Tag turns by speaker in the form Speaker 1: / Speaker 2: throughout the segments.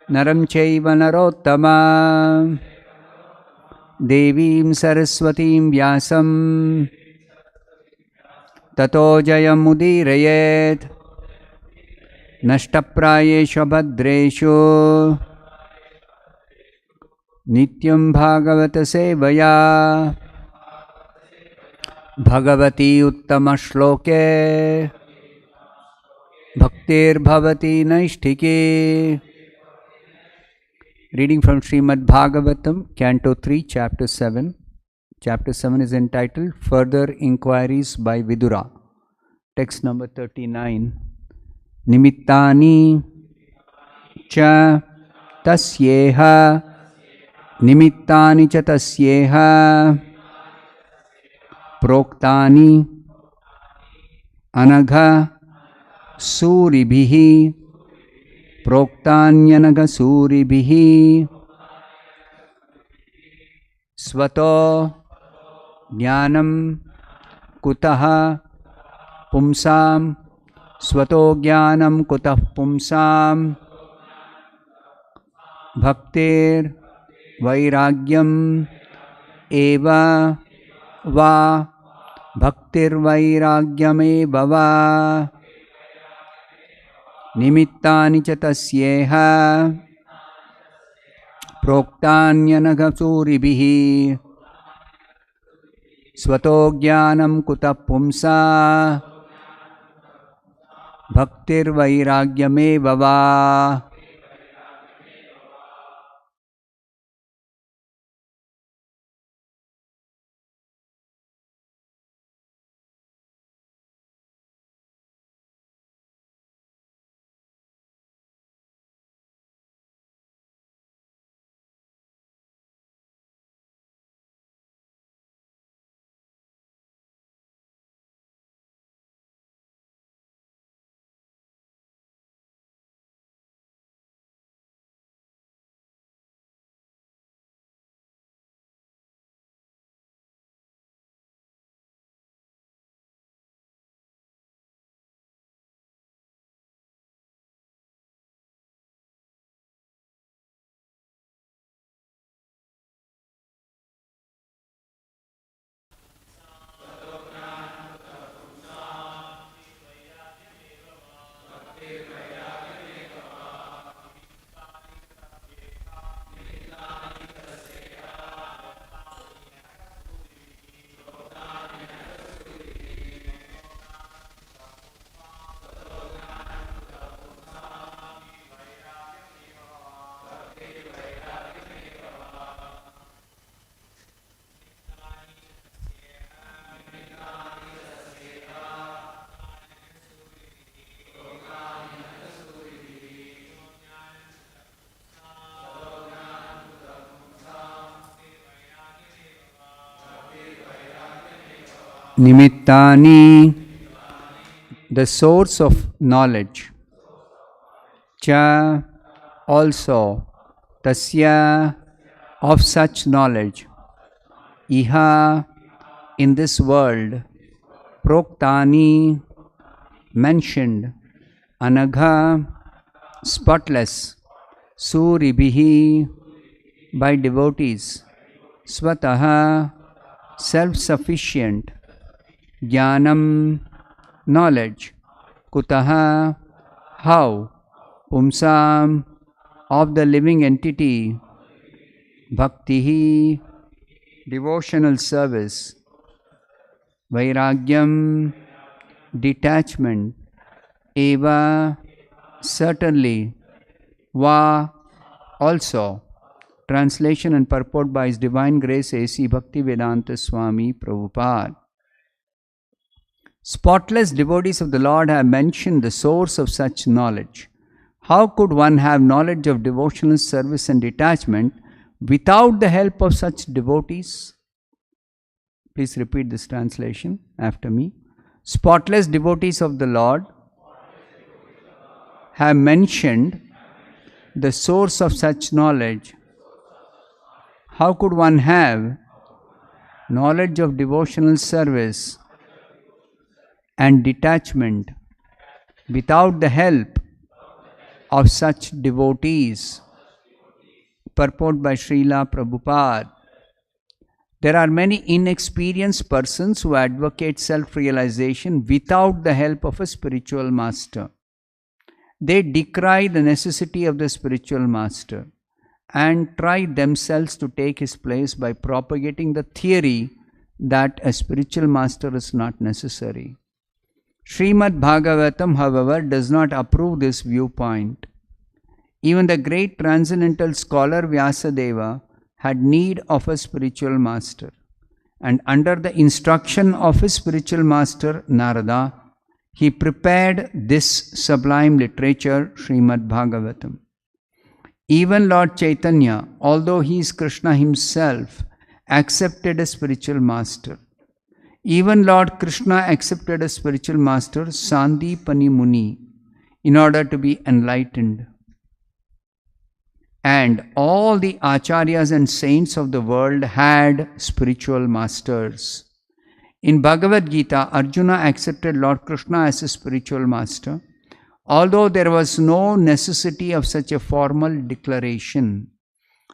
Speaker 1: Naram chaiva narottama Devim saraswatim vyasam Tato jayam udirayet Nashtaprayeshu bhadreshu Nityam bhagavata sevaya Bhagavati uttama shloke Bhaktir bhavati naishtike. Reading from Srimad Bhagavatam, Canto 3, Chapter 7. Chapter 7 is entitled Further Inquiries by Vidura. Text number 39. Nimittani cha tasyeha Nimittani cha tasyeha Proktani Anagha Suribhihi Proktanyanaga Suribhihi Svato Jnanam Kutaha Pumsam Svato Jnanam Kutah Pumsam Bhaktir Vairagyam Eva Va Bhaktir Vairagyam Eva Va Nimittani cha tasyeha Proktanyanaga Suribhihi Svato Jnanam Kutah Pumsa Bhaktir Vairagyam Eva Va. Nimittani, the source of knowledge. Cha, also. Tasya, of such knowledge. Iha, in this world. Proktani, mentioned. Anagha, spotless. Suribhihi, by devotees. Swataha, self-sufficient. Jnanam, knowledge. Kutaha, how. Pumsam, of the living entity. Bhaktihi, devotional service. Vairagyam, detachment. Eva, certainly. Va, also. Translation and purport by His Divine Grace A.C. Bhaktivedanta Swamy Prabhupada. Spotless devotees of the Lord have mentioned the source of such knowledge. How could one have knowledge of devotional service and detachment without the help of such devotees? Please repeat this translation after me. Spotless devotees of the Lord have mentioned the source of such knowledge. How could one have knowledge of devotional service and detachment without the help of such devotees. Purport by Srila Prabhupada. There are many inexperienced persons who advocate self-realization without the help of a spiritual master. They decry the necessity of the spiritual master and try themselves to take his place by propagating the theory that a spiritual master is not necessary. Srimad Bhagavatam, however, does not approve this viewpoint. Even the great transcendental scholar Vyasadeva had need of a spiritual master, and under the instruction of his spiritual master Narada, he prepared this sublime literature, Srimad Bhagavatam. Even Lord Chaitanya, although he is Krishna himself, accepted a spiritual master. Even Lord Krishna accepted a spiritual master, Sandipani Muni, in order to be enlightened. And all the acharyas and saints of the world had spiritual masters. In Bhagavad Gita, Arjuna accepted Lord Krishna as a spiritual master, although there was no necessity of such a formal declaration.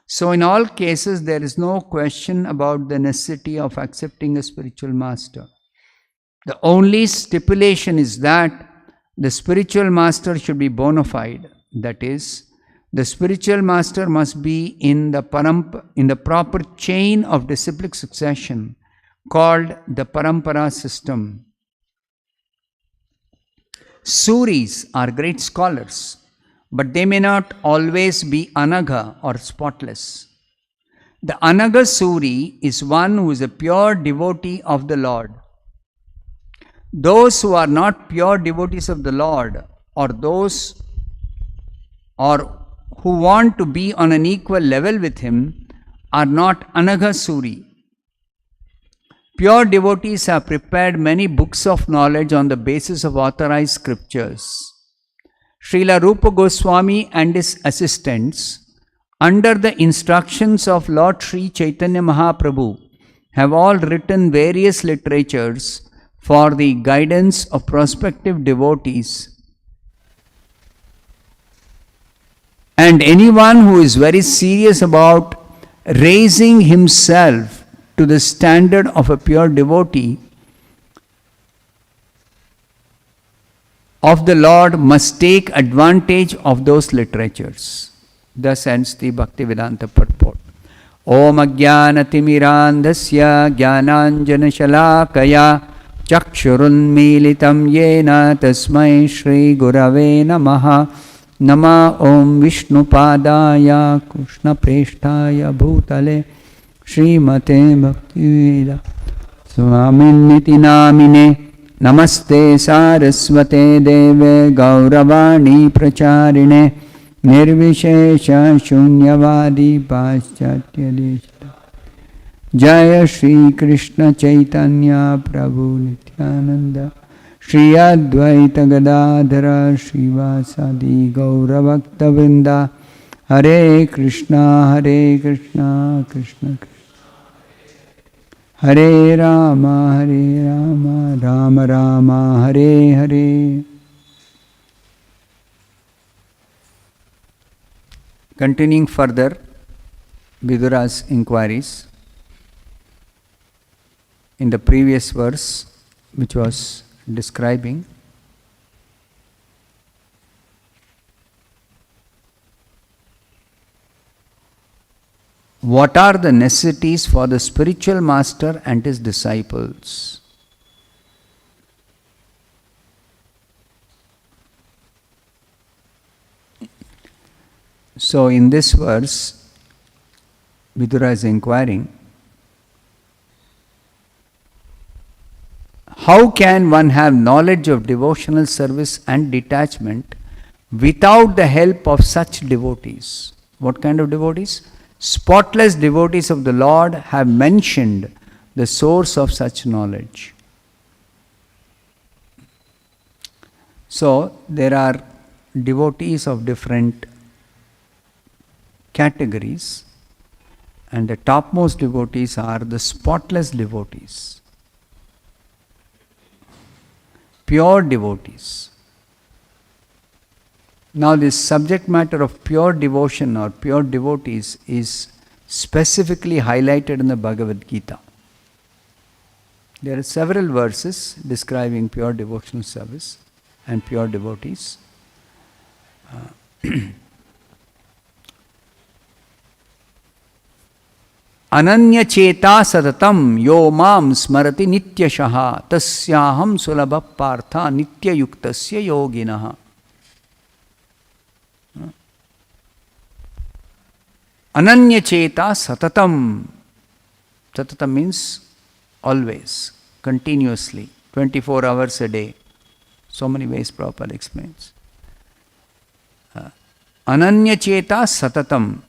Speaker 1: So in all cases, there is no question about the necessity of accepting a spiritual master. The only stipulation is that the spiritual master should be bona fide. That is, the spiritual master must be in the proper chain of disciplic succession called the parampara system. Suris are great scholars, but they may not always be anagha or spotless. The anagha suri is one who is a pure devotee of the Lord. Those who are not pure devotees of the Lord, or those who want to be on an equal level with him, are not anagha suri. Pure devotees have prepared many books of knowledge on the basis of authorized scriptures. Srila Rupa Goswami and his assistants, under the instructions of Lord Sri Chaitanya Mahaprabhu, have all written various literatures for the guidance of prospective devotees. And anyone who is very serious about raising himself to the standard of a pure devotee of the Lord must take advantage of those literatures. Thus ends the Bhaktivedanta purport. Om Ajnanatimmirandhasya Jnananjana Shalakaya Chakshurunmilitam Yena Tasmai Shri Gurave Namaha. Nama Om Vishnupadaya Krishna Preshtaya Bhutale Srimate Bhaktivedanta Swaminiti Namine Namaste Saraswate Deve Gauravani Pracharine Nirvishesha Shunyavadi Paschatya Deshta Jaya Shri Krishna Chaitanya Prabhu Nityananda Shri Advaita Gadadhara Srivasadi Gauravakta Vrinda Hare Krishna Krishna Krishna Hare Rama Rama Rama Hare Hare. Continuing further Vidura's inquiries, in the previous verse which was describing what are the necessities for the spiritual master and his disciples. So in this verse, Vidura is inquiring, how can one have knowledge of devotional service and detachment without the help of such devotees? What kind of devotees? Spotless devotees of the Lord have mentioned the source of such knowledge. So, there are devotees of different categories, and the topmost devotees are the spotless devotees, pure devotees. Now, this subject matter of pure devotion or pure devotees is specifically highlighted in the Bhagavad Gita. There are several verses describing pure devotional service and pure devotees. Ananya cheta sadatam yo mam smarati nityashaha tasyaham sulabha partha nitya yuktasya yoginaha. Ananya cheta satatam. Satatam means always, continuously, 24 hours a day. So many ways Prabhupada explains. Ananya cheta satatam.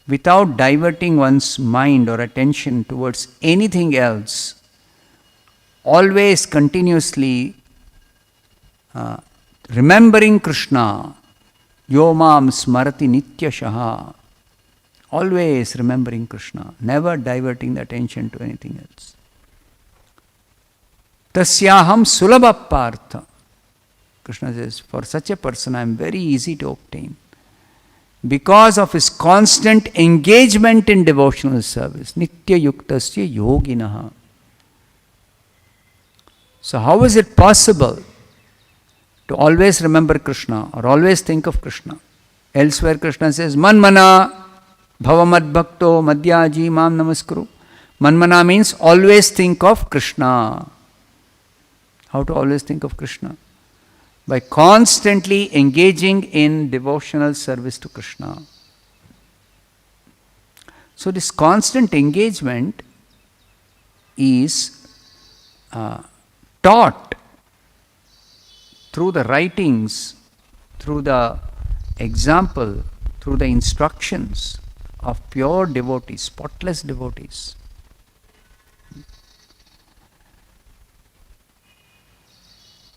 Speaker 1: Without diverting one's mind or attention towards anything else, always continuously remembering Krishna, yomam smarati nityashaha, always remembering Krishna, never diverting the attention to anything else. Tasyaham sulabha partha. Krishna says, for such a person I am very easy to obtain. Because of his constant engagement in devotional service. Nitya yuktasya yoginaha. So how is it possible to always remember Krishna or always think of Krishna? Elsewhere Krishna says, Manmana bhavamad bhakto madhyaji mam namaskuru. Manmana means always think of Krishna. How to always think of Krishna? By constantly engaging in devotional service to Krishna. So this constant engagement is taught through the writings, through the example, through the instructions of pure devotees, spotless devotees.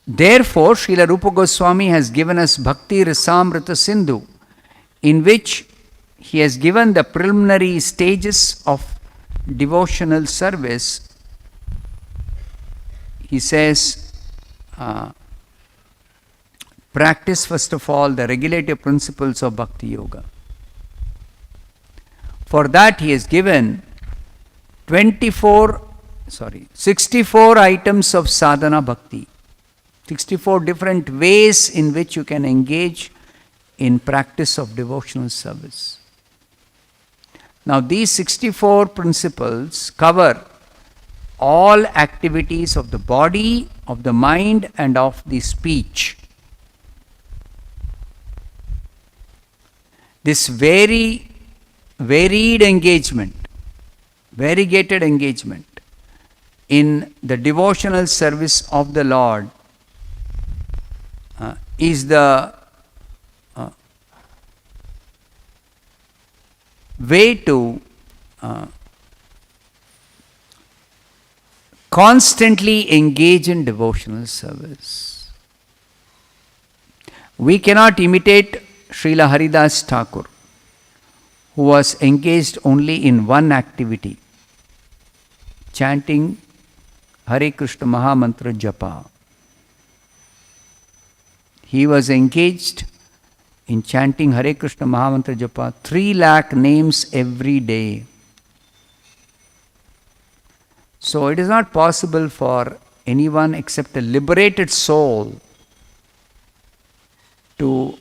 Speaker 1: Therefore, Srila Rupa Goswami has given us Bhakti Rasamrita Sindhu, in which he has given the preliminary stages of devotional service. He says, practice first of all the regulative principles of Bhakti Yoga. For that he has given 64 items of sadhana bhakti. 64 different ways in which you can engage in practice of devotional service. Now these 64 principles cover all activities of the body, of the mind and of the speech. This varied engagement, variegated engagement in the devotional service of the Lord is the way to constantly engage in devotional service. We cannot imitate Srila Haridas Thakur, who was engaged only in one activity, chanting Hare Krishna Mahamantra Japa. He was engaged in chanting Hare Krishna Mahamantra Japa 3 lakh names every day. So it is not possible for anyone except a liberated soul to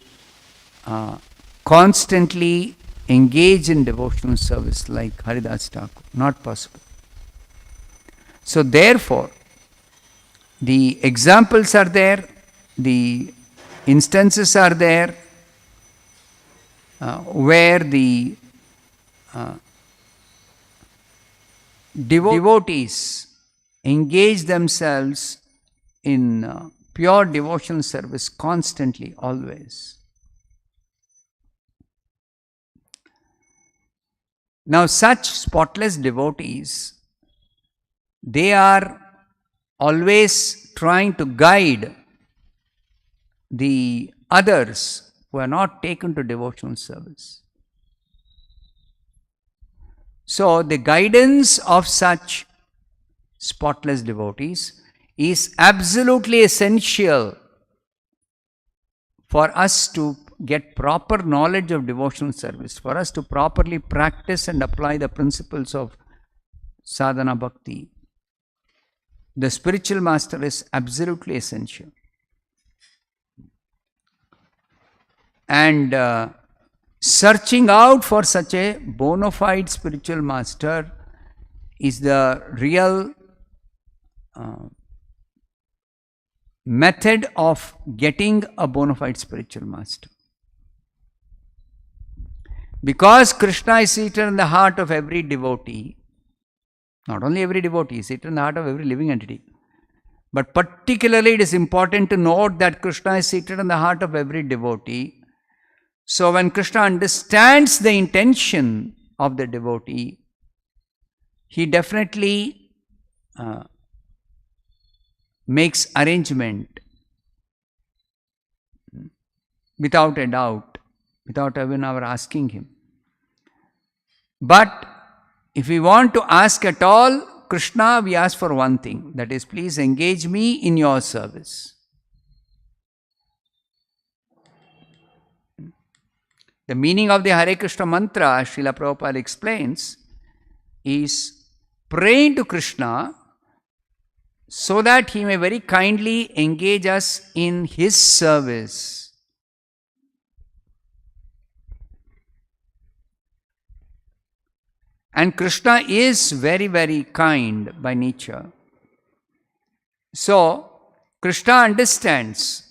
Speaker 1: constantly engage in devotional service like Haridas Thakur. Not possible. So therefore, the examples are there, the instances are there where the devotees engage themselves in pure devotional service constantly, always. Now such spotless devotees, they are always trying to guide the others who are not taken to devotional service. So the guidance of such spotless devotees is absolutely essential for us to get proper knowledge of devotional service, for us to properly practice and apply the principles of sadhana bhakti, the spiritual master is absolutely essential. And searching out for such a bona fide spiritual master is the real method of getting a bona fide spiritual master. Because Krishna is seated in the heart of every devotee, not only every devotee, is seated in the heart of every living entity. But particularly it is important to note that Krishna is seated in the heart of every devotee. So when Krishna understands the intention of the devotee, he definitely makes arrangement without a doubt, without even our asking him. But if we want to ask at all, Krishna, we ask for one thing, that is, please engage me in your service. The meaning of the Hare Krishna mantra, Srila Prabhupada explains, is praying to Krishna so that he may very kindly engage us in his service. And Krishna is very, very kind by nature. So, Krishna understands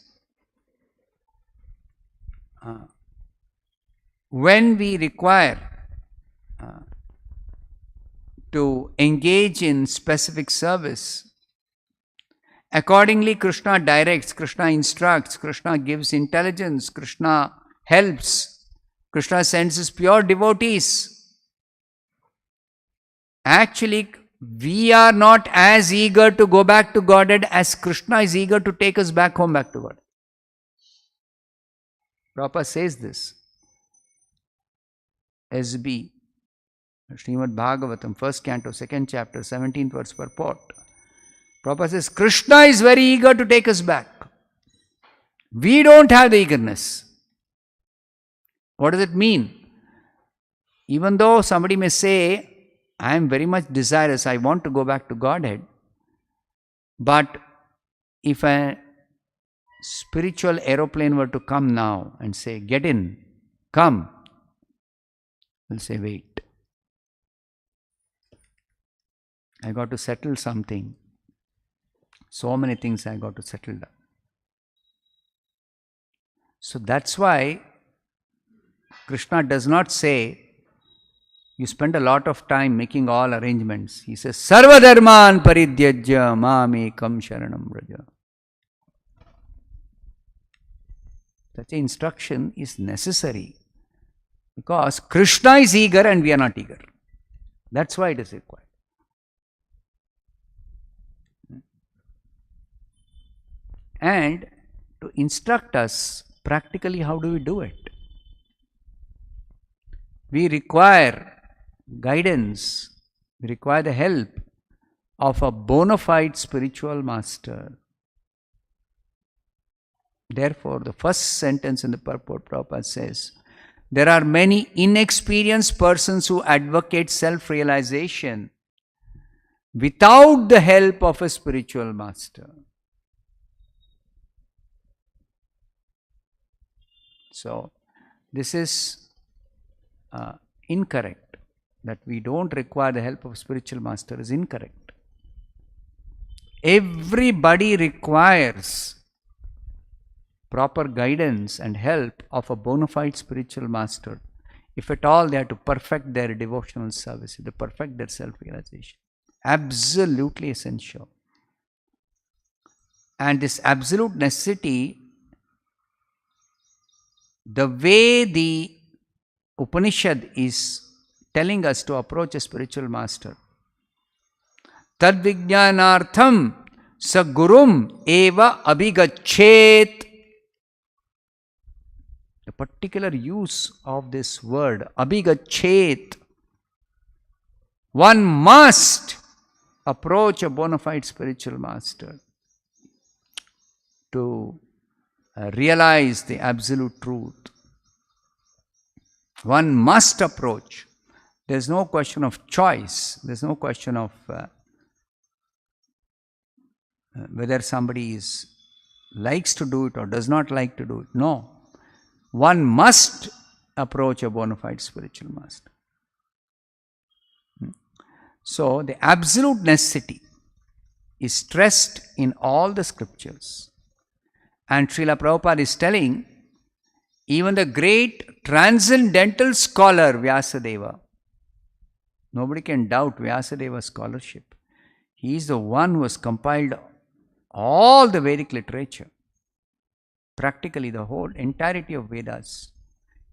Speaker 1: when we require to engage in specific service. Accordingly, Krishna directs, Krishna instructs, Krishna gives intelligence, Krishna helps, Krishna sends his pure devotees. Actually, we are not as eager to go back to Godhead as Krishna is eager to take us back home, back to God. Prabhupada says this. SB, Srimad Bhagavatam, 1st canto, 2nd chapter, 17th verse purport. Prabhupada says, Krishna is very eager to take us back. We don't have the eagerness. What does it mean? Even though somebody may say, I am very much desirous, I want to go back to Godhead. But if a spiritual aeroplane were to come now and say, get in, come, we'll say, wait. I got to settle something. So many things I got to settle down. So that's why Krishna does not say, you spend a lot of time making all arrangements. He says, Sarva dharman paridyajya mamekam sharanam vraja. Such an instruction is necessary because Krishna is eager and we are not eager. That's why it is required. And to instruct us practically, how do we do it? We require guidance, we require the help of a bona fide spiritual master. Therefore, the first sentence in the purport, Prabhupada says, there are many inexperienced persons who advocate self-realization without the help of a spiritual master. So, this is incorrect. That we don't require the help of a spiritual master is incorrect. Everybody requires proper guidance and help of a bona fide spiritual master. If at all they have to perfect their devotional service, to perfect their self-realization. Absolutely essential. And this absolute necessity, the way the Upanishad is telling us to approach a spiritual master. Tad vijnanartham sa gurum eva abhigachet. The particular use of this word, abhigachet. One must approach a bona fide spiritual master to realize the absolute truth, one must approach. There's no question of choice. There's no question of whether somebody likes to do it or does not like to do it. No. One must approach a bona fide spiritual master. So, the absolute necessity is stressed in all the scriptures. And Srila Prabhupada is telling, even the great transcendental scholar Vyasadeva, nobody can doubt Vyasadeva's scholarship. He is the one who has compiled all the Vedic literature. Practically the whole entirety of Vedas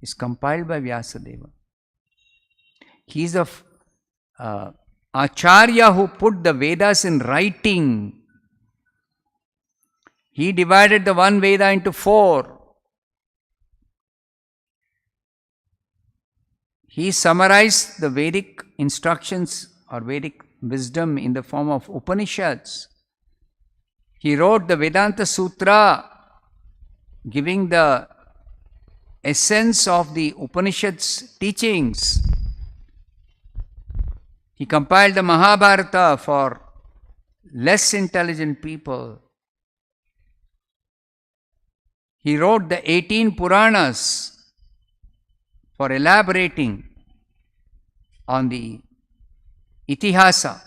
Speaker 1: is compiled by Vyasadeva. He is the Acharya who put the Vedas in writing. He divided the one Veda into 4. He summarized the Vedic instructions or Vedic wisdom in the form of Upanishads. He wrote the Vedanta Sutra, giving the essence of the Upanishads teachings. He compiled the Mahabharata for less intelligent people. He wrote the 18 Puranas for elaborating on the Itihasa.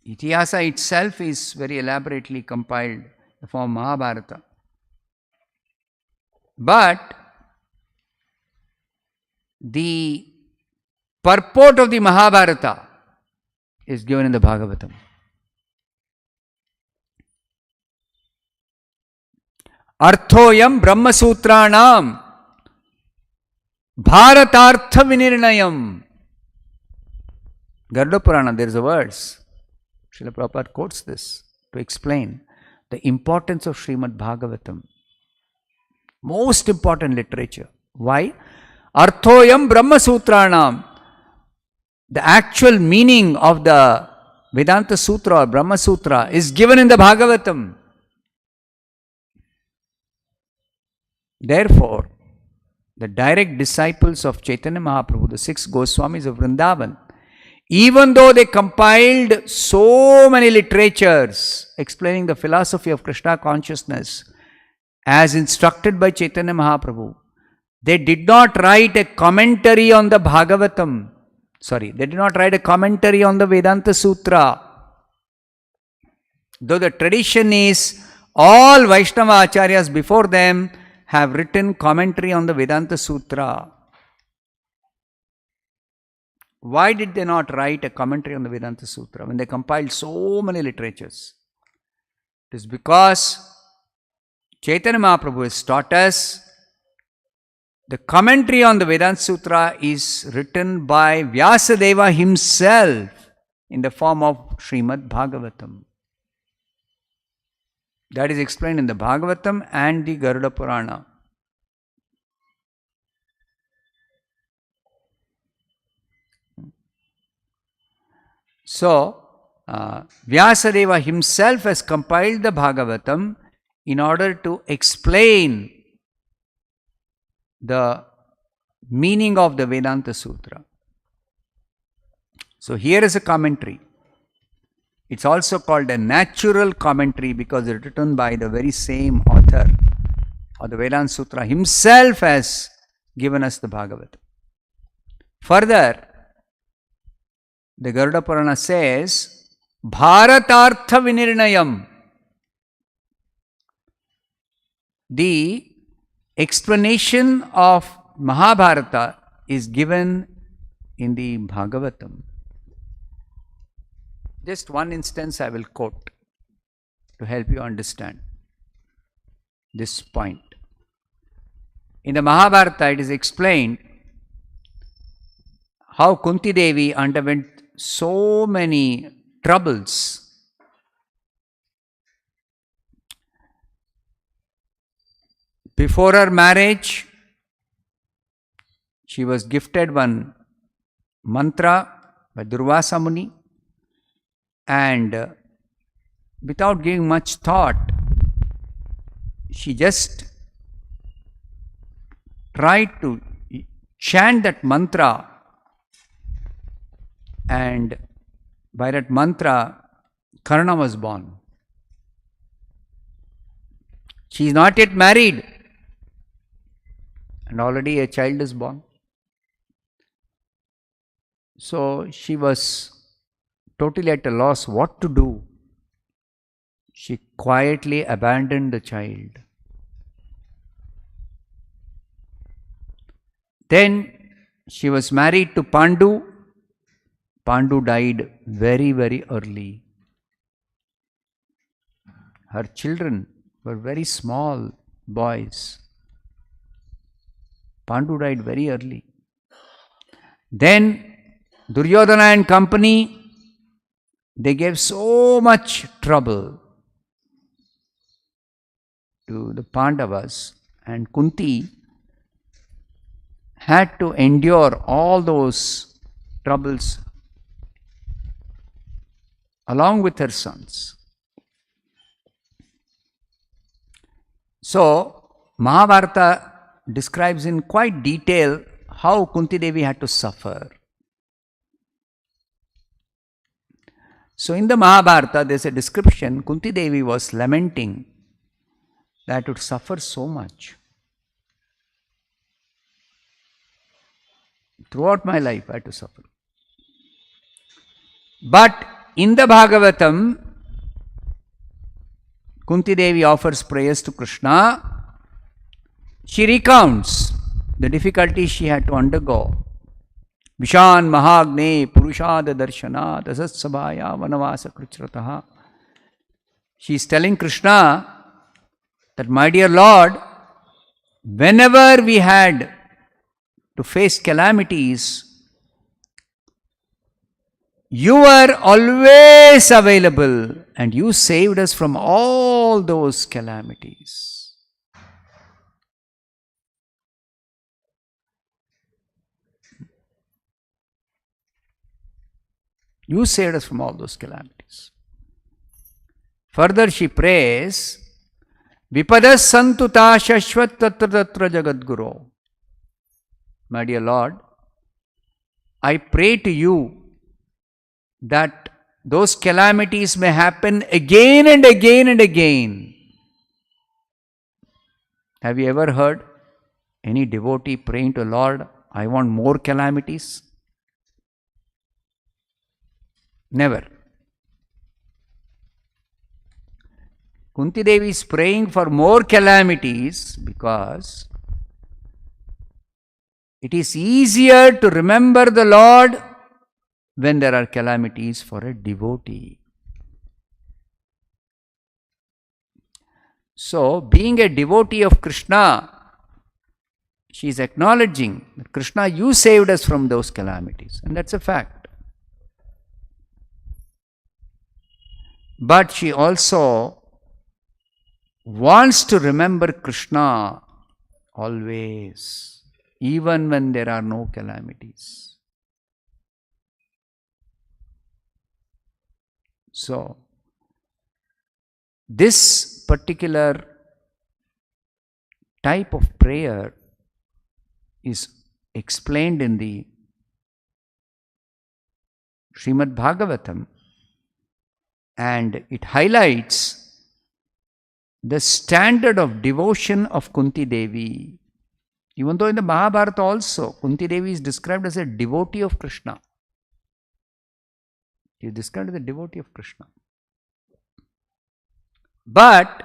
Speaker 1: Itihasa itself is very elaborately compiled in the form of Mahabharata. But the purport of the Mahabharata is given in the Bhagavatam. Arthoyam Brahma Sutranam Bharatartha Vinirnayam. Garuda Purana, there is a verse. Srila Prabhupada quotes this to explain the importance of Srimad Bhagavatam. Most important literature. Why? Arthoyam Brahma Sutranam. The actual meaning of the Vedanta Sutra or Brahma Sutra is given in the Bhagavatam. Therefore, the direct disciples of Chaitanya Mahaprabhu, the 6 Goswamis of Vrindavan, even though they compiled so many literatures explaining the philosophy of Krishna consciousness as instructed by Chaitanya Mahaprabhu, they did not write a commentary on the Bhagavatam. They did not write a commentary on the Vedanta Sutra. Though the tradition is all Vaishnava Acharyas before them have written commentary on the Vedanta Sutra. Why did they not write a commentary on the Vedanta Sutra when they compiled so many literatures? It is because Chaitanya Mahaprabhu has taught us the commentary on the Vedanta Sutra is written by Vyasadeva himself in the form of Srimad Bhagavatam. That is explained in the Bhagavatam and the Garuda Purana. So, Vyasadeva himself has compiled the Bhagavatam in order to explain the meaning of the Vedanta Sutra. So, here is a commentary. It's also called a natural commentary because it's written by the very same author of the Vedanta Sutra himself has given us the Bhagavatam. Further, the Garuda Purana says, Bharatartha Vinirnayam. The explanation of Mahabharata is given in the Bhagavatam. Just one instance I will quote to help you understand this point. In the Mahabharata, it is explained how Kunti Devi underwent so many troubles. Before her marriage, she was gifted one mantra by Durvasa Muni, and without giving much thought, she just tried to chant that mantra, and by that mantra, Karna was born. She is not yet married, and already a child is born. So she was totally at a loss what to do. She quietly abandoned the child. Then she was married to Pandu. Pandu died very, very early. Her children were very small boys. Pandu died very early. Then Duryodhana and company, they gave so much trouble to the Pandavas, and Kunti had to endure all those troubles along with her sons. So, Mahabharata describes in quite detail how Kunti Devi had to suffer. So, in the Mahabharata, there is a description, Kunti Devi was lamenting that would suffer so much. Throughout my life, I had to suffer. But in the Bhagavatam, Kunti Devi offers prayers to Krishna. She recounts the difficulties she had to undergo. Vishan Mahagne Purushada Darshana Dasat Sabhaya Vanavasa Krichrataha. She is telling Krishna that, my dear Lord, whenever we had to face calamities, you were always available and you saved us from all those calamities. You saved us from all those calamities. Further, she prays, Vipadas santuta shashvat tatra tatra jagadguru. My dear Lord, I pray to you that those calamities may happen again and again and again. Have you ever heard any devotee praying to Lord, I want more calamities? Never. Kunti Devi is praying for more calamities because it is easier to remember the Lord when there are calamities for a devotee. So, being a devotee of Krishna, she is acknowledging that Krishna, you saved us from those calamities, and that's a fact. But she also wants to remember Krishna always, even when there are no calamities. So, this particular type of prayer is explained in the Srimad Bhagavatam, and it highlights the standard of devotion of Kunti Devi. Even though in the Mahabharata also, Kunti Devi is described as a devotee of Krishna. She is described as a devotee of Krishna. But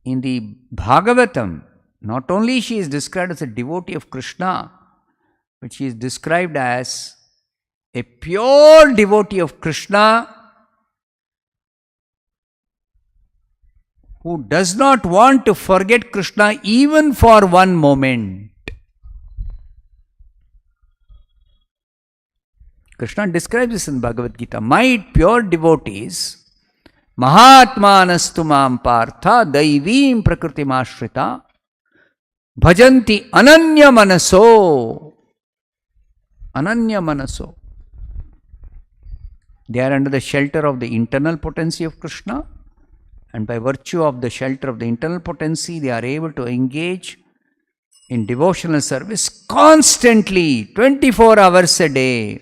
Speaker 1: in the Bhagavatam, not only she is described as a devotee of Krishna, but she is described as a pure devotee of Krishna who does not want to forget Krishna even for one moment. Krishna describes this in Bhagavad Gita. My pure devotees, Mahatmanastu mam partha daivim prakritimashritha bhajanti ananya manaso. Ananya manaso. They are under the shelter of the internal potency of Krishna, And by virtue of the shelter of the internal potency, they are able to engage in devotional service constantly, 24 hours a day.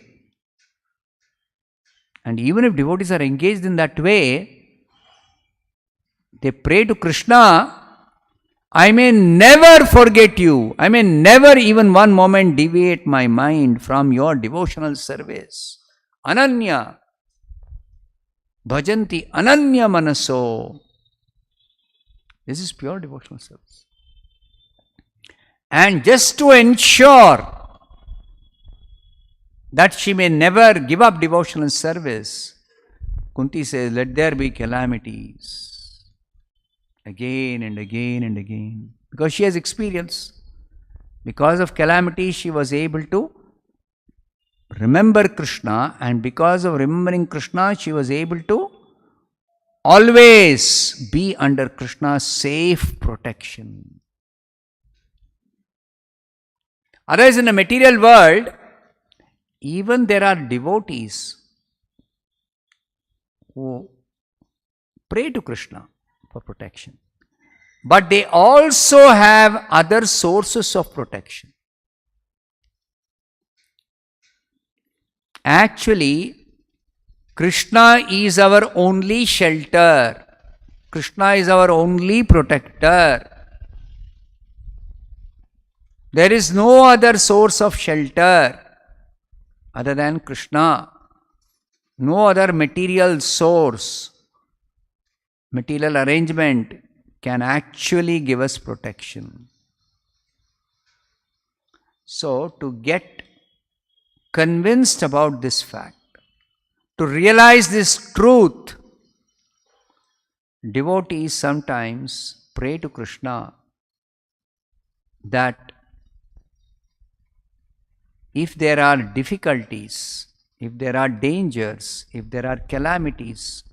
Speaker 1: And even if devotees are engaged in that way, they pray to Krishna, I may never forget you. I may never even one moment deviate my mind from your devotional service. Ananya. Bhajanti ananya manaso. This is pure devotional service. And just to ensure that she may never give up devotional service, Kunti says, let there be calamities. Again and again and again. Because she has experience. Because of calamities, she was able to remember Krishna, and because of remembering Krishna, she was able to always be under Krishna's safe protection. Otherwise, in the material world, even there are devotees who pray to Krishna for protection. But they also have other sources of protection. Actually, Krishna is our only shelter. Krishna is our only protector. There is no other source of shelter other than Krishna. No other material source, material arrangement can actually give us protection. So, to get convinced about this fact, to realize this truth, devotees sometimes pray to Krishna that if there are difficulties, if there are dangers, if there are calamities,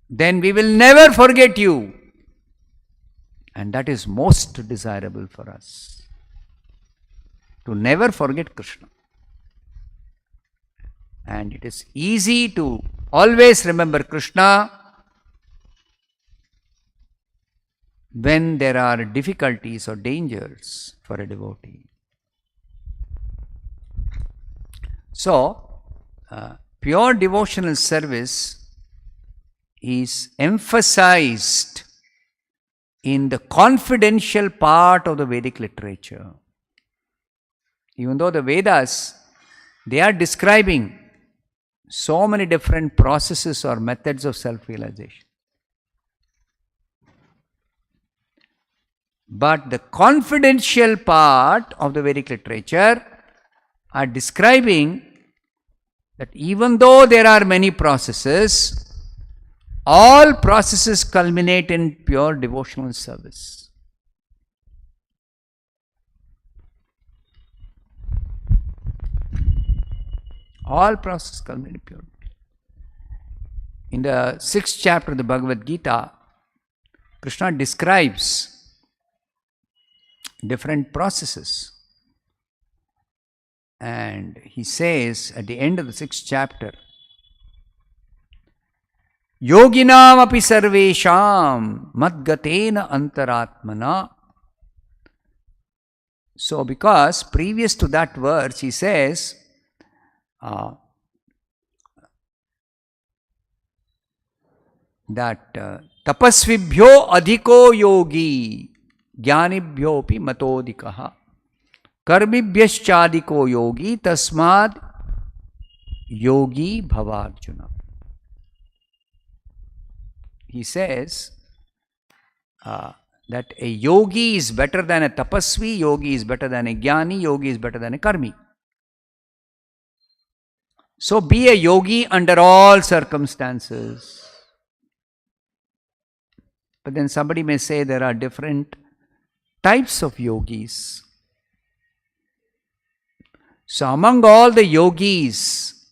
Speaker 1: then we will never forget you. And that is most desirable for us, to never forget Krishna. And it is easy to always remember Krishna when there are difficulties or dangers for a devotee. So, pure devotional service is emphasized in the confidential part of the Vedic literature. Even though the Vedas, they are describing so many different processes or methods of self-realization. But the confidential part of the Vedic literature are describing that even though there are many processes, all processes culminate in pure devotional service. All processes culminate in pure. In the 6th chapter of the Bhagavad Gita, Krishna describes different processes. And he says at the end of the 6th chapter, Yoginam api sarvesham madgatena antaratmana. So, because previous to that verse, he says, that tapasvibhyo adhiko yogi jnanibhyopi matodikaha karmibhyaschadiko yogi tasmad yogi bhavarjuna. He says that a yogi is better than a tapasvi, yogi is better than a jnani, yogi is better than a karmi. So be a yogi under all circumstances. But then somebody may say there are different types of yogis. So among all the yogis,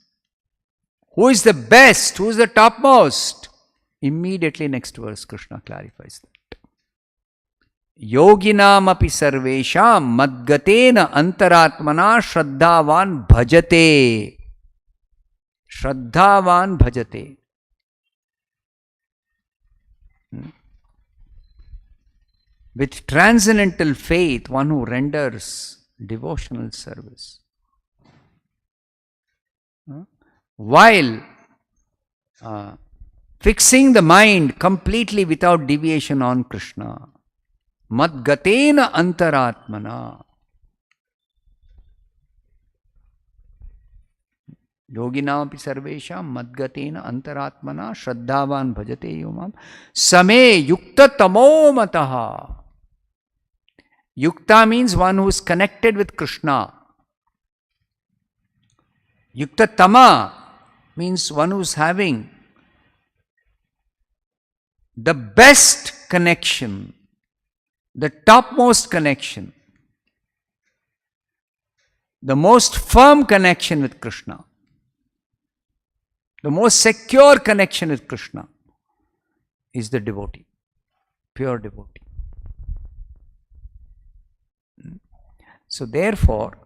Speaker 1: who is the best, who is the topmost? Immediately next verse Krishna clarifies that. Yoginam api sarvesham madgatena antaratmana shraddhavan bhajate. Shraddhavan bhajate. With transcendental faith, one who renders devotional service, while fixing the mind completely without deviation on Krishna. Madgatena antaratmana. Yoginamapi sarvesham madgatena antaratmana shraddhavan bhajate yomam same yukta tamo mataha. Yukta means one who is connected with Krishna. Yukta tama means one who is having the best connection, the topmost connection, the most firm connection with Krishna, the most secure connection with Krishna is the devotee, pure devotee. So therefore,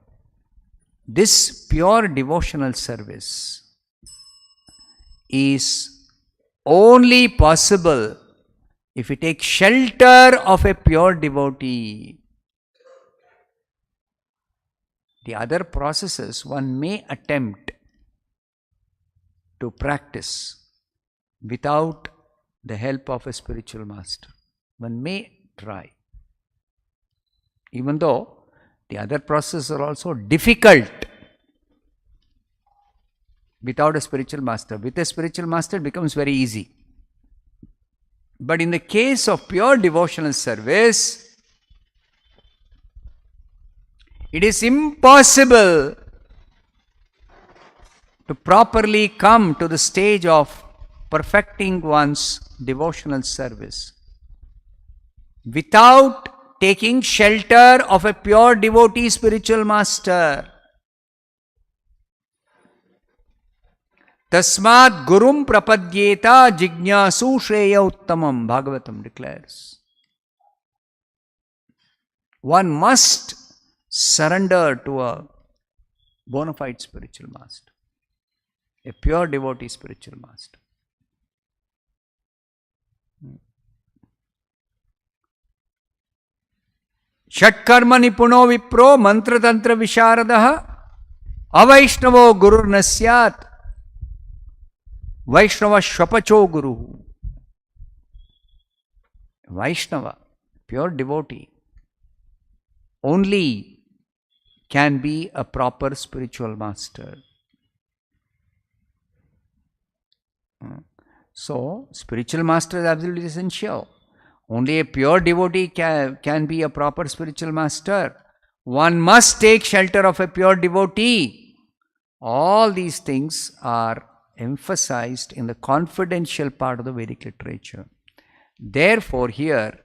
Speaker 1: this pure devotional service is only possible if we take shelter of a pure devotee. The other processes one may attempt to practice without the help of a spiritual master. One may try. Even though the other processes are also difficult without a spiritual master. With a spiritual master it becomes very easy. But in the case of pure devotional service, it is impossible to properly come to the stage of perfecting one's devotional service without taking shelter of a pure devotee spiritual master. Tasmat gurum prapadyeta jignasu shreya uttamam, Bhagavatam declares. One must surrender to a bona fide spiritual master, a pure devotee spiritual master. Shatkarma nipuno vipro mantra tantra visharadaha avaishnavo gurur nasyat Vaishnava Shwapacho Guru. Vaishnava, pure devotee, only can be a proper spiritual master. So, spiritual master is absolutely essential. Only a pure devotee can be a proper spiritual master. One must take shelter of a pure devotee. All these things are emphasized in the confidential part of the Vedic literature. Therefore, here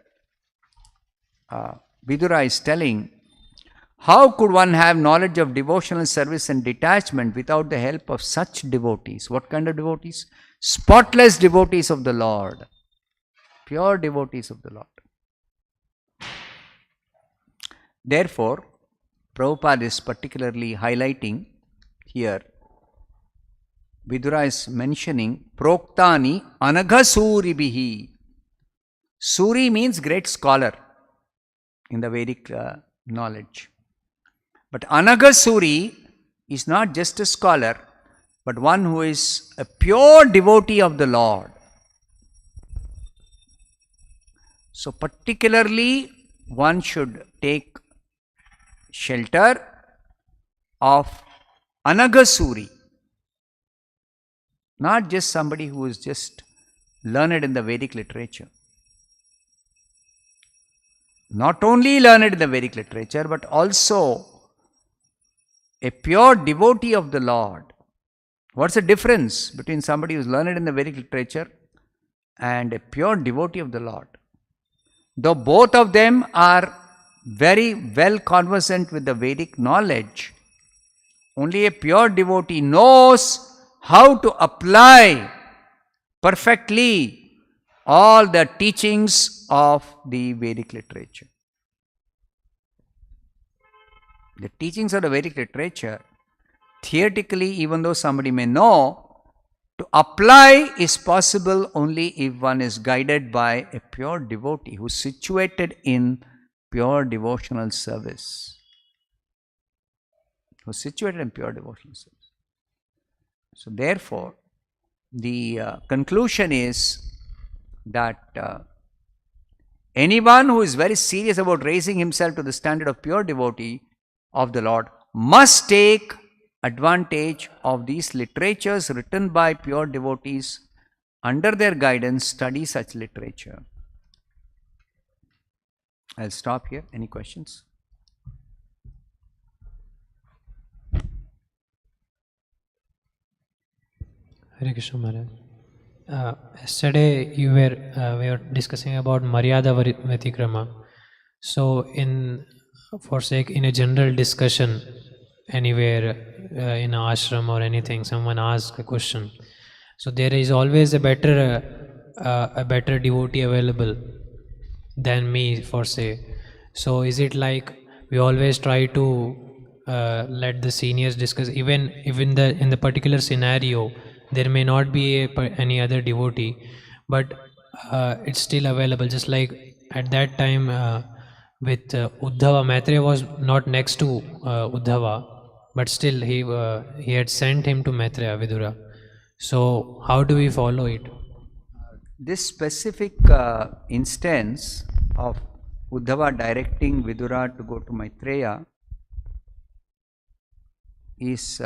Speaker 1: Vidura is telling, how could one have knowledge of devotional service and detachment without the help of such devotees? What kind of devotees? Spotless devotees of the Lord. Pure devotees of the Lord. Therefore, Prabhupada is particularly highlighting here, Vidura is mentioning Proktani Anaghasuribihi. Suri means great scholar in the Vedic knowledge. But Anaghasuri is not just a scholar, but one who is a pure devotee of the Lord. So particularly one should take shelter of Anaghasuri. Not just somebody who is just learned in the Vedic literature. Not only learned in the Vedic literature, but also a pure devotee of the Lord. What's the difference between somebody who is learned in the Vedic literature and a pure devotee of the Lord? Though both of them are very well conversant with the Vedic knowledge, only a pure devotee knows how to apply perfectly all the teachings of the Vedic literature. The teachings of the Vedic literature, theoretically, even though somebody may know, To apply is possible only if one is guided by a pure devotee who is situated in pure devotional service. Who is situated in pure devotional service. So therefore, the conclusion is that anyone who is very serious about raising himself to the standard of pure devotee of the Lord must take advantage of these literatures written by pure devotees. Under their guidance, study such literature. I'll stop here. Any questions?
Speaker 2: Hare Krishna Maharaj. Yesterday we were discussing about Maryada Vatikrama. So in a general discussion anywhere in an ashram or anything, someone asks a question. So there is always a better devotee available than me for say. So is it like we always try to let the seniors discuss, even if in the particular scenario there may not be any other devotee, but it's still available, just like at that time with Uddhava. Maitreya was not next to Uddhava, but still he had sent him to Maitreya Vidura. So how do we follow it?
Speaker 1: This specific instance of Uddhava directing Vidura to go to Maitreya is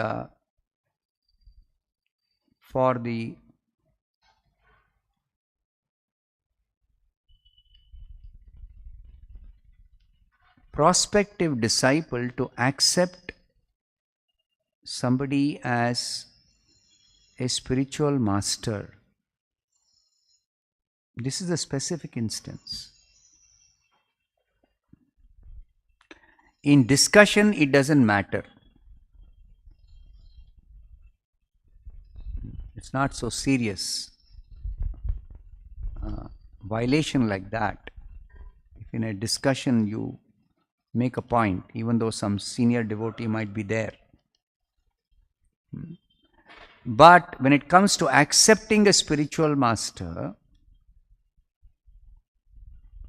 Speaker 1: for the prospective disciple to accept somebody as a spiritual master. This is a specific instance. In discussion, it doesn't matter. It's not so serious. Violation like that. If in a discussion you make a point, even though some senior devotee might be there. But when it comes to accepting a spiritual master,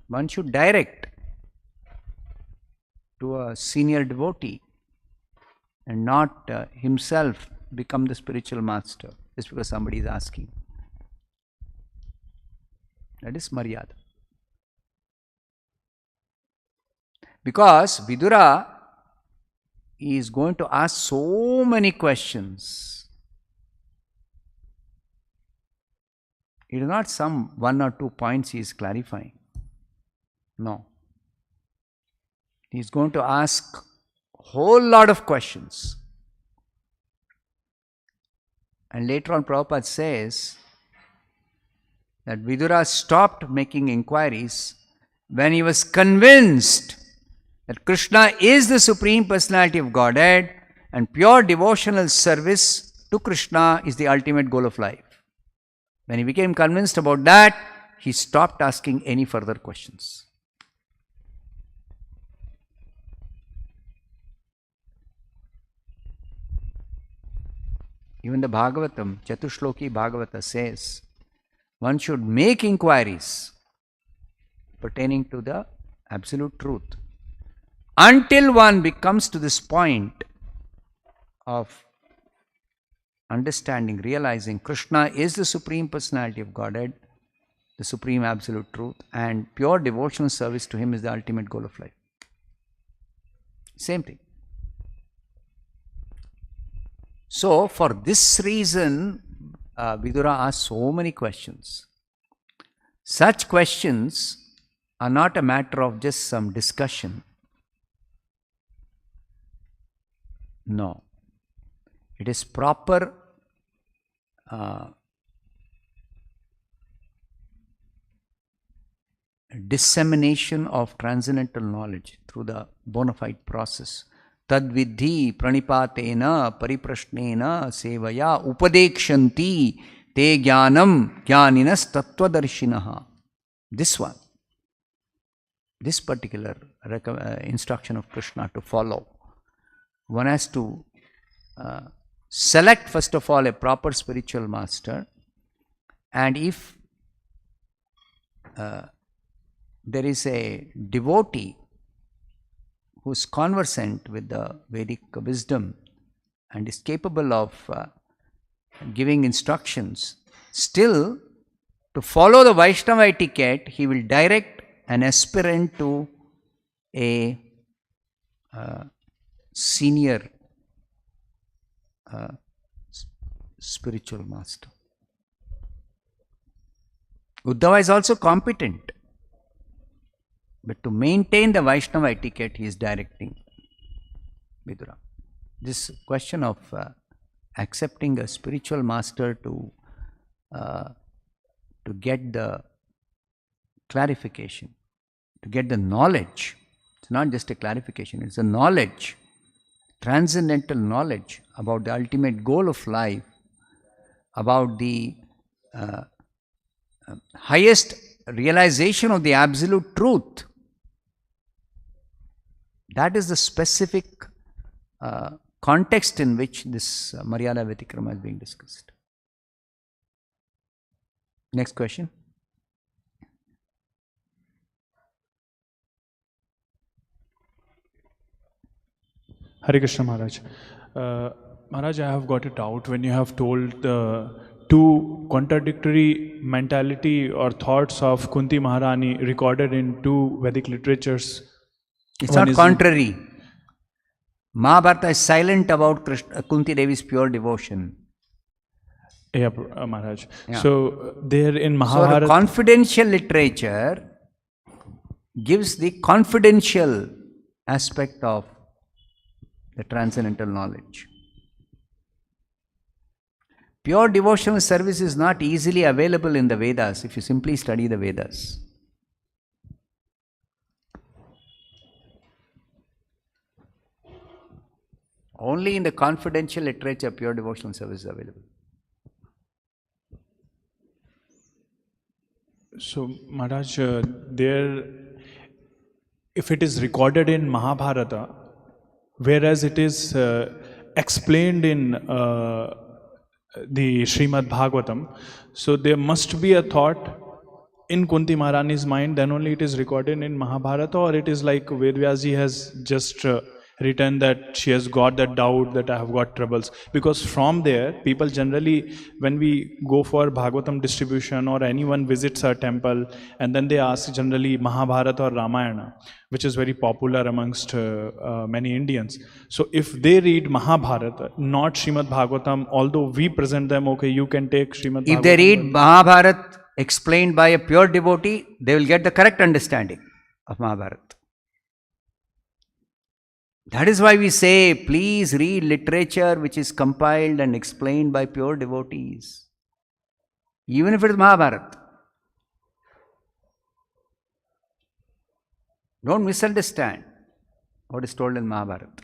Speaker 1: one should direct to a senior devotee and not himself become the spiritual master just because somebody is asking. That is Maryada. Because Vidura is going to ask so many questions. It is not some 1 or 2 points he is clarifying. No. He is going to ask a whole lot of questions. And later on Prabhupada says that Vidura stopped making inquiries when he was convinced that Krishna is the Supreme Personality of Godhead and pure devotional service to Krishna is the ultimate goal of life. When he became convinced about that, he stopped asking any further questions. Even the Bhagavatam, Chatushloki Bhagavata says, one should make inquiries pertaining to the absolute truth. Until one becomes to this point of understanding, realizing Krishna is the Supreme Personality of Godhead, the Supreme Absolute Truth, and pure devotional service to Him is the ultimate goal of life. Same thing. So, for this reason, Vidura asked so many questions. Such questions are not a matter of just some discussion. No. It is proper dissemination of transcendental knowledge through the bona fide process. Tadvidhi pranipatena pariprashnena sevaya upadekshanti te jnanam jnaninas tattvadarshinaha. This one, this particular instruction of Krishna to follow, one has to select first of all a proper spiritual master, and if there is a devotee who is conversant with the Vedic wisdom and is capable of giving instructions, still to follow the Vaishnava etiquette, he will direct an aspirant to a senior spiritual master. Uddhava is also competent, but to maintain the Vaishnava etiquette, he is directing Vidura. This question of accepting a spiritual master to get the clarification, to get the knowledge. It's not just a clarification, it's a knowledge, transcendental knowledge about the ultimate goal of life, about the highest realization of the absolute truth. That is the specific context in which this Maryada Vatikrama is being discussed. Next question.
Speaker 3: Hare Krishna Maharaj. Maharaj, I have got a doubt when you have told the two contradictory mentality or thoughts of Kunti Maharani recorded in two Vedic literatures.
Speaker 1: It's not contrary. Mahabharata is silent about Kunti Devi's pure devotion.
Speaker 3: Yeah, Maharaj. Yeah. So there in Mahabharata...
Speaker 1: So the confidential literature gives the confidential aspect of the transcendental knowledge. Pure devotional service is not easily available in the Vedas if you simply study the Vedas. Only in the confidential literature pure devotional service is available.
Speaker 3: So Maharaj, there, if it is recorded in Mahabharata, whereas it is explained in the Srimad Bhagavatam, so there must be a thought in Kunti Maharani's mind, then only it is recorded in Mahabharata, or it is like Vedvyaji has just written that she has got that doubt that I have got troubles. Because from there, people generally, when we go for Bhagavatam distribution or anyone visits a temple, and then they ask generally Mahabharata or Ramayana, which is very popular amongst many Indians. So if they read Mahabharata, not Srimad Bhagavatam, although we present them, okay, you can take Srimad Bhagavatam.
Speaker 1: If they read Mahabharata explained by a pure devotee, they will get the correct understanding of Mahabharata. That is why we say, please read literature which is compiled and explained by pure devotees, even if it is Mahabharata. Don't misunderstand what is told in Mahabharata.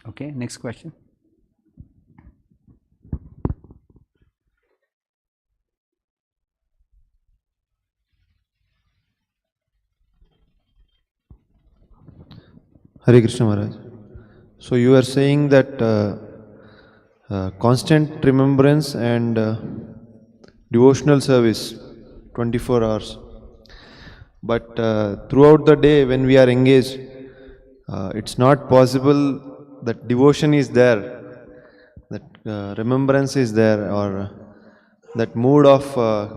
Speaker 1: Okay, next question.
Speaker 4: Hare Krishna Maharaj. So you are saying that constant remembrance and devotional service 24 hours. But throughout the day when we are engaged, it's not possible that devotion is there, that remembrance is there, or that mood of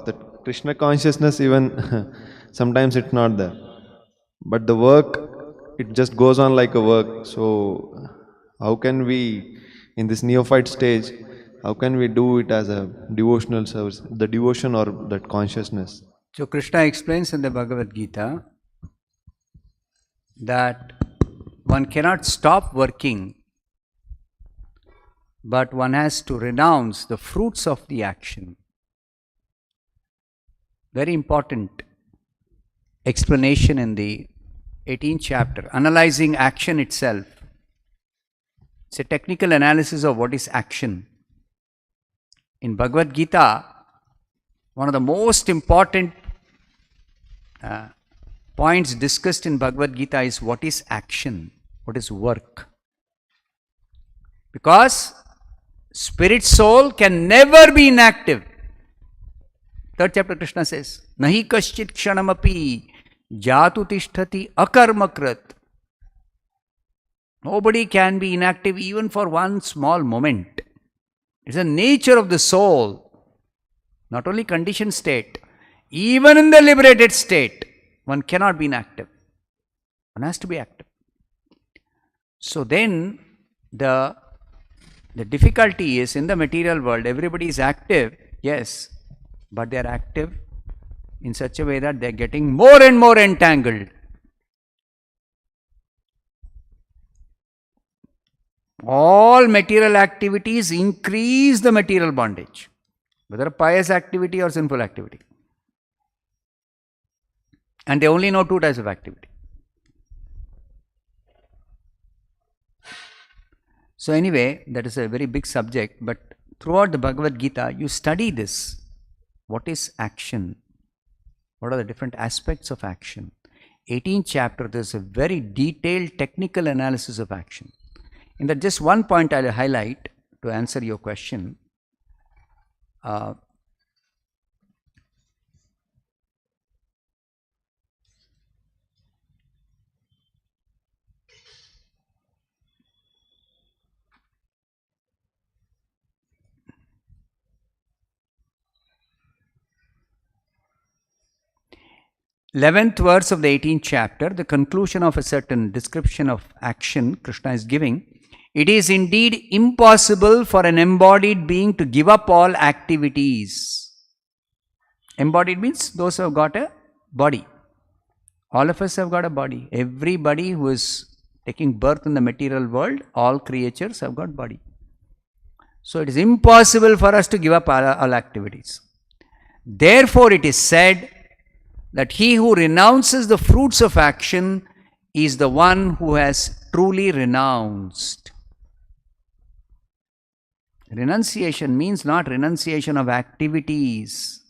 Speaker 4: that Krishna consciousness even sometimes it's not there. But the work, it just goes on like a work. So how can we, in this neophyte stage, how can we do it as a devotional service, the devotion or that consciousness?
Speaker 1: So Krishna explains in the Bhagavad Gita that one cannot stop working, but one has to renounce the fruits of the action. Very important explanation in the 18th chapter, analyzing action itself. It's a technical analysis of what is action. In Bhagavad Gita, one of the most important points discussed in Bhagavad Gita is what is action, what is work. Because spirit soul can never be inactive. Third chapter Krishna says, Nahi kaschit kshanamapi jatu tishtati akarmakrat. Nobody can be inactive even for one small moment. It's the nature of the soul, not only conditioned state, even in the liberated state, one cannot be inactive. One has to be active. So then the difficulty is in the material world, everybody is active, yes, but they are active in such a way that they are getting more and more entangled. All material activities increase the material bondage, whether a pious activity or sinful activity. And they only know two types of activity. So anyway, that is a very big subject, but throughout the Bhagavad Gita, you study this. What is action? What are the different aspects of action? 18th chapter, there is a very detailed technical analysis of action. In that just one point I will highlight to answer your question. 11th verse of the 18th chapter, the conclusion of a certain description of action Krishna is giving. It is indeed impossible for an embodied being to give up all activities. Embodied means those who have got a body. All of us have got a body. Everybody who is taking birth in the material world, all creatures have got body. So it is impossible for us to give up all activities. Therefore it is said that he who renounces the fruits of action is the one who has truly renounced. Renunciation means not renunciation of activities.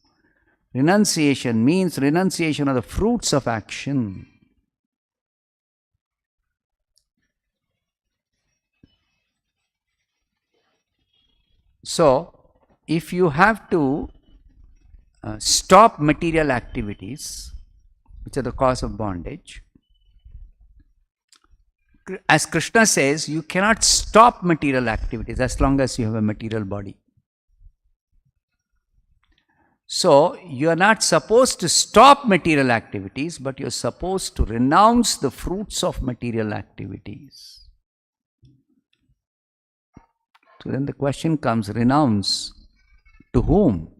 Speaker 1: Renunciation means renunciation of the fruits of action. So, if you have to stop material activities, which are the cause of bondage, as Krishna says, you cannot stop material activities as long as you have a material body. So, you are not supposed to stop material activities, but you are supposed to renounce the fruits of material activities. So then the question comes, renounce to whom?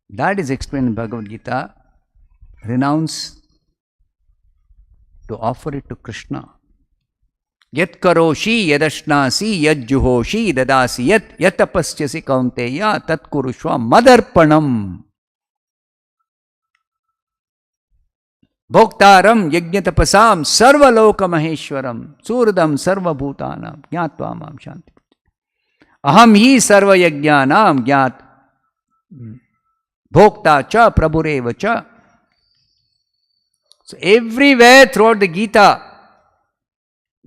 Speaker 1: That is explained in Bhagavad Gita. Renounce to offer it to Krishna. Yat karoshi yadashnasi yad juhoshi dadasi yat yatapasyasi kaunteya tat kurushva madarpanam. Bhoktaram yajnatapasam sarvaloka maheshwaram suradam sarvabhutanam jnatva mam shanti. Aham hi sarva yajnanam jnat bhokta cha prabhureva cha. So everywhere throughout the Gita,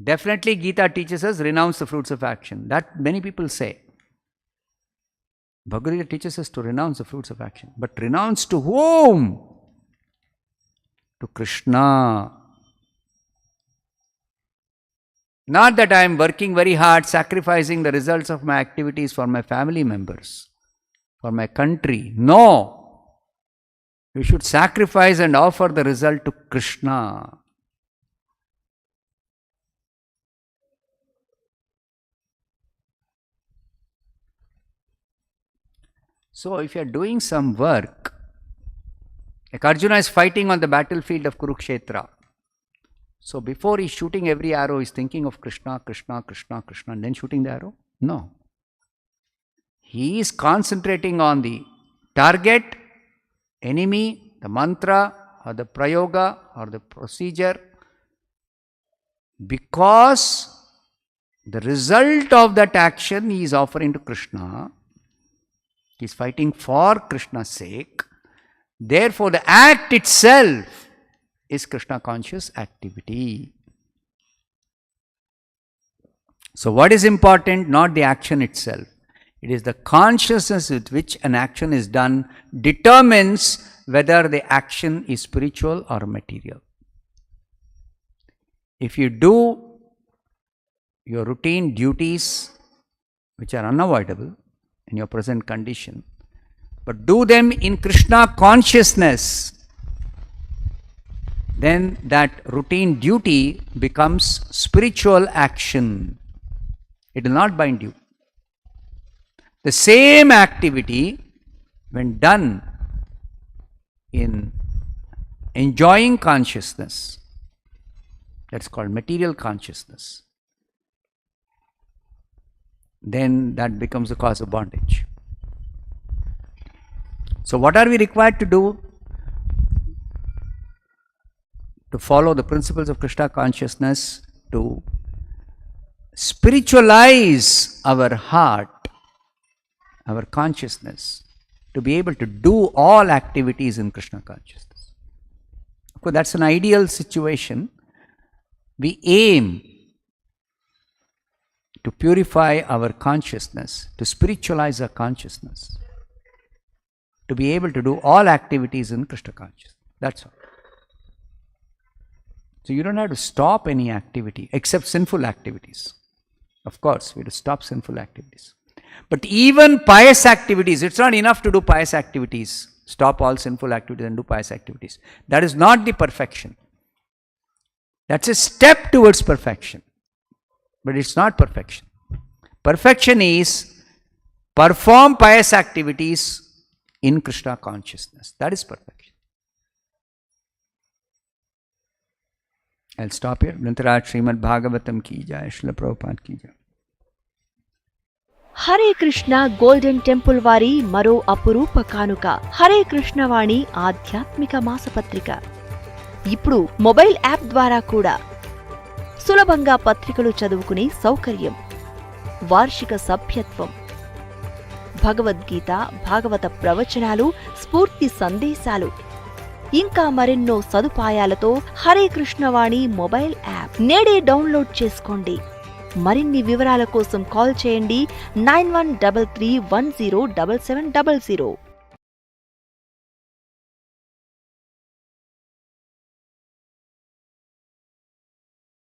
Speaker 1: definitely Gita teaches us renounce the fruits of action. That many people say. Bhagavad Gita teaches us to renounce the fruits of action. But renounce to whom? To Krishna. Not that I am working very hard, sacrificing the results of my activities for my family members, for my country. No. You should sacrifice and offer the result to Krishna. So if you are doing some work, like Arjuna is fighting on the battlefield of Kurukshetra. So before he's shooting every arrow, he's thinking of Krishna, Krishna, Krishna, Krishna, and then shooting the arrow? No. He is concentrating on the target, enemy, the mantra, or the prayoga, or the procedure, because the result of that action he is offering to Krishna. He is fighting for Krishna's sake. Therefore, the act itself is Krishna conscious activity. So what is important? Not the action itself. It is the consciousness with which an action is done determines whether the action is spiritual or material. If you do your routine duties, which are unavoidable in your present condition, but do them in Krishna consciousness, then that routine duty becomes spiritual action. It will not bind you. The same activity, when done in enjoying consciousness, that's called material consciousness, then that becomes the cause of bondage. So what are we required to do? To follow the principles of Krishna consciousness, to spiritualize our heart, our consciousness, to be able to do all activities in Krishna consciousness. Of course, that's an ideal situation. We aim to purify our consciousness, to spiritualize our consciousness, to be able to do all activities in Krishna consciousness. That's all. So you don't have to stop any activity except sinful activities. Of course, we have to stop sinful activities. But even pious activities, it's not enough to do pious activities. Stop all sinful activities and do pious activities. That is not the perfection. That's a step towards perfection. But it's not perfection. Perfection is perform pious activities in Krishna consciousness. That is perfection. I'll stop here. Nantara Srimad Bhagavatam ki jai, Srila Prabhupada ki jai.
Speaker 5: Hare Krishna golden temple వారి మరో అపురూప కానుక హరే కృష్ణ వాణి ఆధ్యాత్మిక మాసపత్రిక. ఇప్పుడు mobile app ద్వారా కూడా సులభంగా పత్రికలు చదువుకునే సౌకర్యం, వార్షిక సభ్యత్వం, భగవద్గీత, భాగవత ప్రవచనాలు, స్ఫూర్తి సందేశాలు, ఇంకా మరెన్నో సదుపాయాలతో హరే కృష్ణ వాణి మొబైల్ యాప్ నేడే డౌన్లోడ్ చేసుకోండి. మరిన్ని వివరాల కోసం కాల్ చేయండి 9133107700.